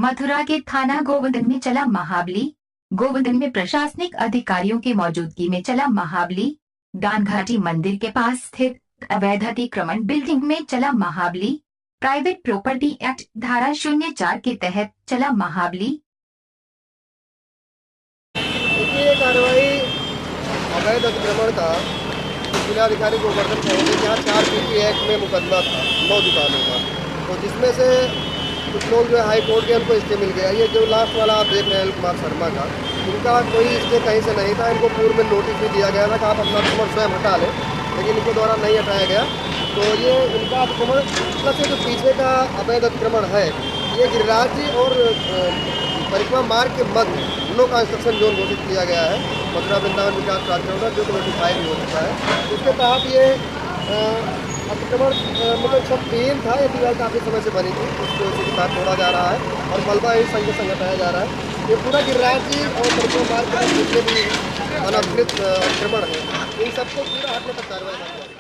मथुरा के थाना गोवर्धन में चला महाबली। गोवर्धन में प्रशासनिक अधिकारियों की मौजूदगी में चला महाबली। दानघाटी मंदिर के पास स्थित अवैध अतिक्रमण बिल्डिंग में चला महाबली। प्राइवेट प्रॉपर्टी एक्ट धारा 04 के तहत चला महाबली। ये कार्रवाई अवैध अतिक्रमण का जिलाधिकारी गोवर्धन कहेंगे जहाँ 4 पीपी एक्ट में मुकदमा था 9 दुकानों का, तो जिसमें से कुछ लोग जो है हाई कोर्ट के उनको स्टे मिल गया। ये जो लास्ट वाला आप देख रहे हैं कुमार शर्मा का, इनका कोई स्टे कहीं से नहीं था। इनको पूर्व में नोटिस भी दिया गया था कि आप अपना अतिक्रमण स्वयं हटा लें, लेकिन इनके द्वारा नहीं हटाया गया। तो ये इनका अतिक्रमण प्लस ये जो पीछे का अवैध अतिक्रमण है ये गिरिराज जी और परिक्रमा मार्ग के मध्य नो कंस्ट्रक्शन जोन घोषित किया गया है मथुरा वृंदावन विकास प्राधिकरण का, जो कि नोटिफाई भी हो चुका है। इसके तहत ये अतिक्रमण मतलब सब टीम था, ये दीवार काफ़ी समय से बनी थी, उसको इसी के साथ तोड़ा जा रहा है और मलबा इस संग संग हटाया जा रहा है। ये पूरा गिरिराज जी और परिक्रमा मार्ग के जितने भी अनधिकृत अतिक्रमण है इन सबको पूरा हटने तक कार्रवाई की